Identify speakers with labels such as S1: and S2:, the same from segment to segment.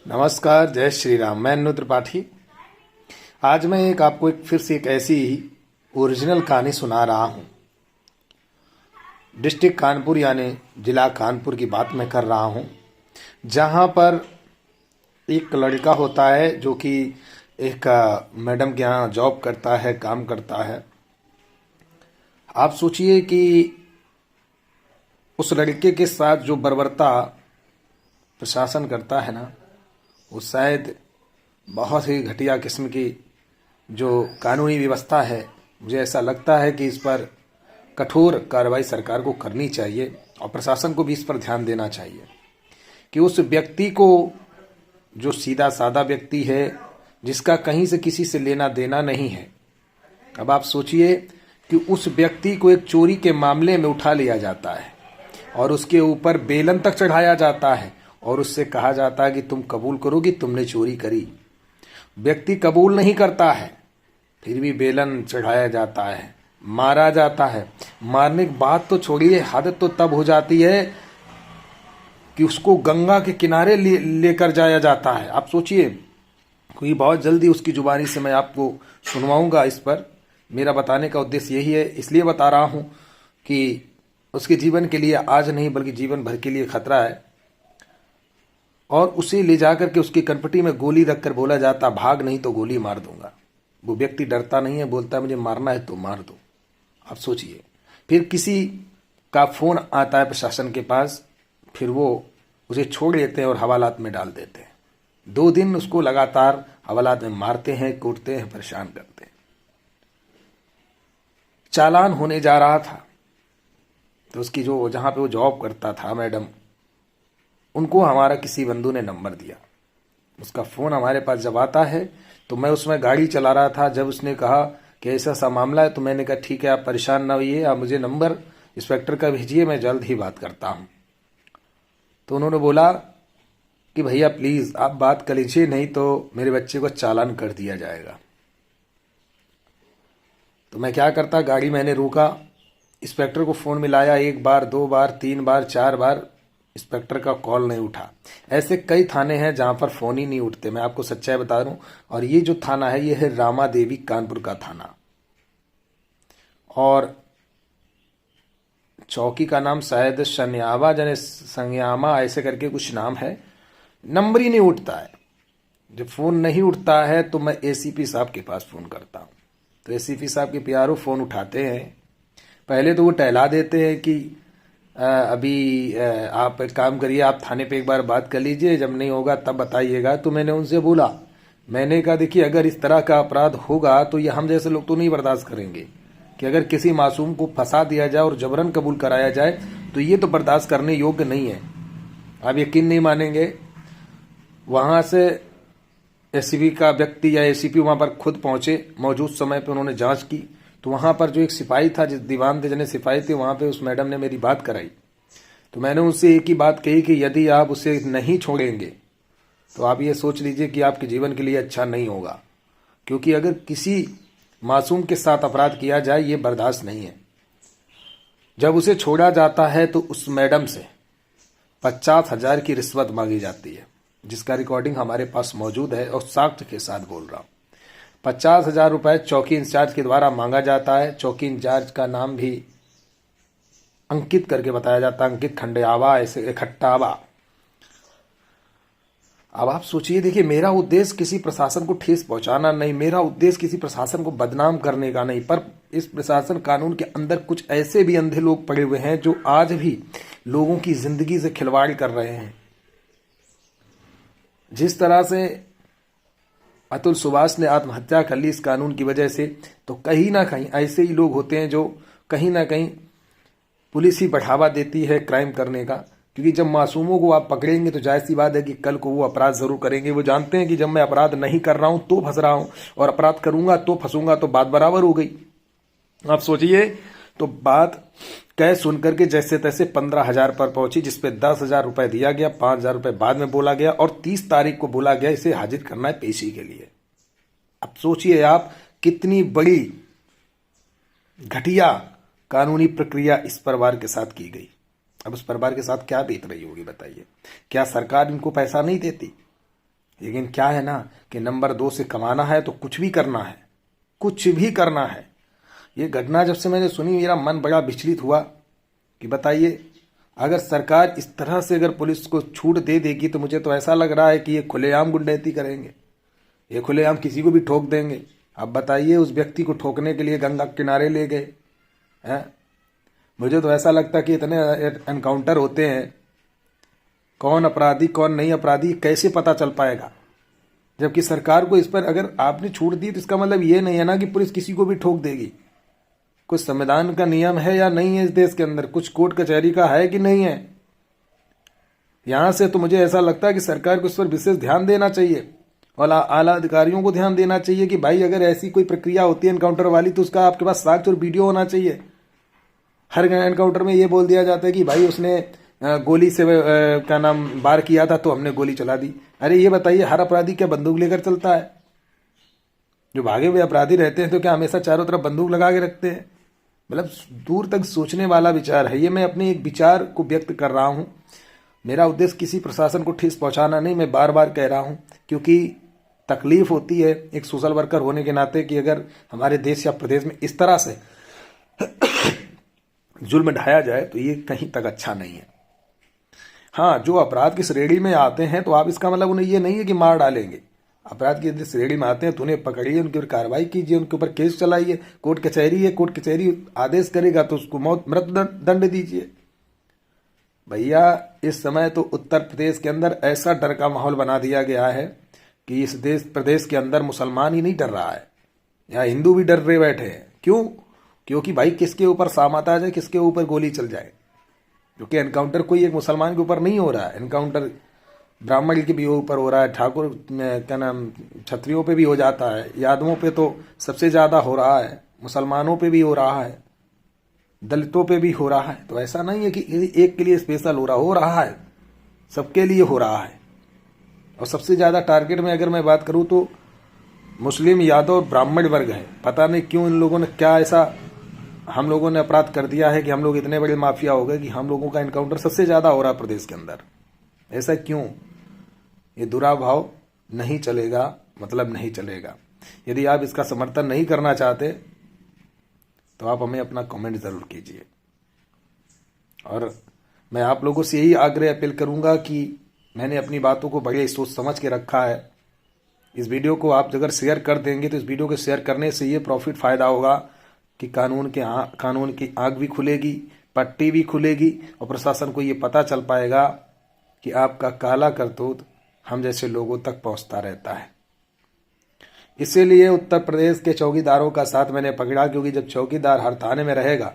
S1: नमस्कार, जय श्री राम। मैं अनुज त्रिपाठी। आज मैं आपको फिर से एक ऐसी ओरिजिनल कहानी सुना रहा हूँ। डिस्ट्रिक्ट कानपुर यानी जिला कानपुर की बात मैं कर रहा हूँ, जहाँ पर एक लड़का होता है जो कि एक मैडम के यहाँ जॉब करता है, काम करता है। आप सोचिए कि उस लड़के के साथ जो बर्बरता प्रशासन करता है ना, वो शायद बहुत ही घटिया किस्म की जो कानूनी व्यवस्था है। मुझे ऐसा लगता है कि इस पर कठोर कार्रवाई सरकार को करनी चाहिए और प्रशासन को भी इस पर ध्यान देना चाहिए कि उस व्यक्ति को, जो सीधा साधा व्यक्ति है, जिसका कहीं से किसी से लेना देना नहीं है। अब आप सोचिए कि उस व्यक्ति को एक चोरी के मामले में उठा लिया जाता है और उसके ऊपर बेलन तक चढ़ाया जाता है और उससे कहा जाता है कि तुम कबूल करो कि तुमने चोरी करी। व्यक्ति कबूल नहीं करता है, फिर भी बेलन चढ़ाया जाता है, मारा जाता है। मारने की बात तो छोड़िए, हद तो तब हो जाती है कि उसको गंगा के किनारे लेकर जाया जाता है। आप सोचिए, कोई बहुत जल्दी उसकी जुबानी से मैं आपको सुनवाऊंगा। इस पर मेरा बताने का उद्देश्य यही है, इसलिए बता रहा हूं कि उसके जीवन के लिए आज नहीं बल्कि जीवन भर के लिए खतरा है। और उसे ले जाकर के उसकी कनपटी में गोली रखकर बोला जाता, भाग नहीं तो गोली मार दूंगा। वो व्यक्ति डरता नहीं है, बोलता है मुझे मारना है तो मार दो। आप सोचिए, फिर किसी का फोन आता है प्रशासन के पास, फिर वो उसे छोड़ लेते हैं और हवालात में डाल देते हैं। 2 दिन उसको लगातार हवालात में मारते हैं, कूटते हैं, परेशान करते हैं। चालान होने जा रहा था तो उसकी जो जहां पे वो जॉब करता था मैडम, उनको हमारा किसी बंधु ने नंबर दिया। उसका फ़ोन हमारे पास जब आता है तो मैं उसमें गाड़ी चला रहा था। जब उसने कहा कि ऐसा सा मामला है तो मैंने कहा ठीक है, आप परेशान ना होइए, आप मुझे नंबर इंस्पेक्टर का भेजिए, मैं जल्द ही बात करता हूँ। तो उन्होंने बोला कि भैया प्लीज़ आप बात कर लीजिए, नहीं तो मेरे बच्चे को चालान कर दिया जाएगा। तो मैं क्या करता, गाड़ी मैंने रोका, इंस्पेक्टर को फ़ोन मिलाया, 1 बार 2 बार 3 बार 4 बार, इंस्पेक्टर का कॉल नहीं उठा। ऐसे कई थाने हैं जहां पर फोन ही नहीं उठते। मैं आपको सच्चाई बता रहा हूं। और ये जो थाना है, ये है रामा देवी कानपुर का थाना, और चौकी का नाम शायद शन्यावा जने संयामा ऐसे करके कुछ नाम है। नंबर ही नहीं उठता है। जब फोन नहीं उठता है तो मैं एसीपी साहब के पास फोन करता हूं। तो एसीपी साहब के पीआरओ फोन उठाते हैं। पहले तो वो टहला देते हैं कि अभी आप एक काम करिए, आप थाने पे एक बार बात कर लीजिए, जब नहीं होगा तब बताइएगा। तो मैंने उनसे बोला, मैंने कहा देखिए, अगर इस तरह का अपराध होगा तो ये हम जैसे लोग तो नहीं बर्दाश्त करेंगे कि अगर किसी मासूम को फंसा दिया जाए और जबरन कबूल कराया जाए, तो ये तो बर्दाश्त करने योग्य नहीं है। आप यकीन नहीं मानेंगे, वहां से एसीपी का व्यक्ति या एसीपी वहां पर खुद पहुंचे। मौजूद समय पर उन्होंने जांच की तो वहां पर जो एक सिपाही था, जिस दीवान थे जने सिपाही थे, वहां पे उस मैडम ने मेरी बात कराई। तो मैंने उनसे एक ही बात कही कि यदि आप उसे नहीं छोड़ेंगे तो आप ये सोच लीजिए कि आपके जीवन के लिए अच्छा नहीं होगा, क्योंकि अगर किसी मासूम के साथ अपराध किया जाए ये बर्दाश्त नहीं है। जब उसे छोड़ा जाता है तो उस मैडम से 50,000 की रिश्वत मांगी जाती है, जिसका रिकॉर्डिंग हमारे पास मौजूद है और साक्ष्य के साथ बोल रहा हूं। 50,000 रुपए चौकी इंचार्ज के द्वारा मांगा जाता है। चौकी इंचार्ज का नाम भी अंकित करके बताया जाता है, अंकित खंडेआवा, ऐसे इकट्ठावा। अब आप सोचिए, देखिए, मेरा उद्देश्य किसी प्रशासन को ठेस पहुंचाना नहीं, मेरा उद्देश्य किसी प्रशासन को बदनाम करने का नहीं, पर इस प्रशासन कानून के अंदर कुछ ऐसे भी अंधे लोग पड़े हुए हैं जो आज भी लोगों की जिंदगी से खिलवाड़ कर रहे हैं। जिस तरह से अतुल सुभाष ने आत्महत्या कर ली इस कानून की वजह से, तो कहीं ना कहीं ऐसे ही लोग होते हैं जो कहीं ना कहीं पुलिस ही बढ़ावा देती है क्राइम करने का। क्योंकि जब मासूमों को आप पकड़ेंगे तो जाहिर सी बात है कि कल को वो अपराध जरूर करेंगे। वो जानते हैं कि जब मैं अपराध नहीं कर रहा हूं तो फंस रहा हूं, और अपराध करूंगा तो फंसूंगा, तो बात बराबर हो गई। आप सोचिए, तो बात कह सुनकर के जैसे तैसे 15,000 पर पहुंची, जिसपे 10,000 रुपए दिया गया, 5,000 रुपए बाद में बोला गया और 30 तारीख को बोला गया इसे हाजिर करना है पेशी के लिए। अब सोचिए आप, कितनी बड़ी घटिया कानूनी प्रक्रिया इस परिवार के साथ की गई। अब उस परिवार के साथ क्या बीत रही होगी बताइए। क्या सरकार इनको पैसा नहीं देती? लेकिन क्या है ना कि नंबर 2 से कमाना है तो कुछ भी करना है, कुछ भी करना है। ये घटना जब से मैंने सुनी मेरा मन बड़ा विचलित हुआ कि बताइए, अगर सरकार इस तरह से अगर पुलिस को छूट दे देगी तो मुझे तो ऐसा लग रहा है कि ये खुलेआम गुंडैती करेंगे, ये खुलेआम किसी को भी ठोक देंगे। अब बताइए, उस व्यक्ति को ठोकने के लिए गंगा किनारे ले गए हैं। मुझे तो ऐसा लगता कि इतने एनकाउंटर होते हैं, कौन अपराधी कौन नहीं अपराधी कैसे पता चल पाएगा? जबकि सरकार को इस पर अगर आपने छूट दी तो इसका मतलब ये नहीं है ना कि पुलिस किसी को भी ठोक देगी। कुछ संविधान का नियम है या नहीं है इस देश के अंदर, कुछ कोर्ट कचहरी का है कि नहीं है। यहां से तो मुझे ऐसा लगता है कि सरकार को इस पर विशेष ध्यान देना चाहिए और आला अधिकारियों को ध्यान देना चाहिए कि भाई अगर ऐसी कोई प्रक्रिया होती है एनकाउंटर वाली तो उसका आपके पास साक्ष्य और वीडियो होना चाहिए। हर एनकाउंटर में ये बोल दिया जाता है कि भाई उसने गोली से क्या नाम वार किया था तो हमने गोली चला दी। अरे ये बताइए, हर अपराधी क्या बंदूक लेकर चलता है? जो भागे हुए अपराधी रहते हैं तो क्या हमेशा चारों तरफ बंदूक लगा के रखते हैं? मतलब दूर तक सोचने वाला विचार है ये। मैं अपने एक विचार को व्यक्त कर रहा हूं। मेरा उद्देश्य किसी प्रशासन को ठेस पहुंचाना नहीं, मैं बार बार कह रहा हूं, क्योंकि तकलीफ होती है एक सोशल वर्कर होने के नाते कि अगर हमारे देश या प्रदेश में इस तरह से जुल्म ढाया जाए तो ये कहीं तक अच्छा नहीं है। हाँ, जो अपराध की श्रेणी में आते हैं तो आप इसका मतलब उन्हें ये नहीं है कि मार डालेंगे। अपराध की श्रेणी में आते हैं तो उन्हें पकड़िए, उनके ऊपर कार्रवाई कीजिए, उनके ऊपर केस चलाइए। कोर्ट कचहरी है, कोर्ट कचहरी आदेश करेगा तो उसको मृत्यु दंड दीजिए। भैया इस समय तो उत्तर प्रदेश के अंदर ऐसा डर का माहौल बना दिया गया है कि इस प्रदेश के अंदर मुसलमान ही नहीं डर रहा है, या हिंदू भी डर रहे बैठे हैं। क्यों? क्योंकि भाई किसके ऊपर सामत आ जाए, किसके ऊपर गोली चल जाए। क्योंकि एनकाउंटर कोई एक मुसलमान के ऊपर नहीं हो रहा है, एनकाउंटर ब्राह्मण के भी ऊपर हो रहा है, ठाकुर क्या नाम क्षत्रियों पे भी हो जाता है, यादवों पे तो सबसे ज्यादा हो रहा है, मुसलमानों पे भी हो रहा है, दलितों पे भी हो रहा है। तो ऐसा नहीं है कि एक के लिए स्पेशल हो रहा है, सबके लिए हो रहा है। और सबसे ज्यादा टारगेट में अगर मैं बात करूं तो मुस्लिम, यादव, ब्राह्मण वर्ग है। पता नहीं क्यों इन लोगों ने क्या ऐसा हम लोगों ने अपराध कर दिया है कि हम लोग इतने बड़े माफिया हो गए कि हम लोगों का एनकाउंटर सबसे ज्यादा हो रहा है प्रदेश के अंदर। ऐसा क्यों? ये दुराभाव नहीं चलेगा, मतलब नहीं चलेगा। यदि आप इसका समर्थन नहीं करना चाहते तो आप हमें अपना कमेंट जरूर कीजिए। और मैं आप लोगों से यही आग्रह अपील करूंगा कि मैंने अपनी बातों को बड़े सोच समझ के रखा है। इस वीडियो को आप अगर शेयर कर देंगे तो इस वीडियो को शेयर करने से ये प्रॉफिट फायदा होगा कि कानून की आंख भी खुलेगी, पट्टी भी खुलेगी और प्रशासन को ये पता चल पाएगा कि आपका काला करतूत हम जैसे लोगों तक पहुंचता रहता है। इसीलिए उत्तर प्रदेश के चौकीदारों का साथ मैंने पकड़ा, क्योंकि जब चौकीदार हर थाने में रहेगा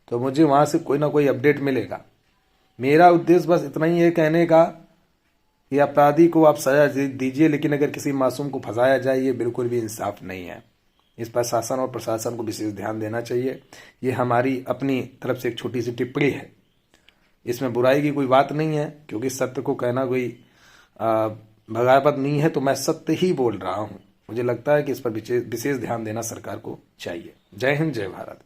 S1: तो मुझे वहां से कोई ना कोई अपडेट मिलेगा। मेरा उद्देश्य बस इतना ही है कहने का कि अपराधी को आप सजा दीजिए, लेकिन अगर किसी मासूम को फंसाया जाए ये बिल्कुल भी इंसाफ नहीं है। इस पर शासन और प्रशासन को विशेष ध्यान देना चाहिए। ये हमारी अपनी तरफ से एक छोटी सी टिप्पणी है, इसमें बुराई की कोई बात नहीं है, क्योंकि सत्य को कहना कोई बगावत नहीं है। तो मैं सत्य ही बोल रहा हूं। मुझे लगता है कि इस पर विशेष ध्यान देना सरकार को चाहिए। जय हिंद, जय भारत।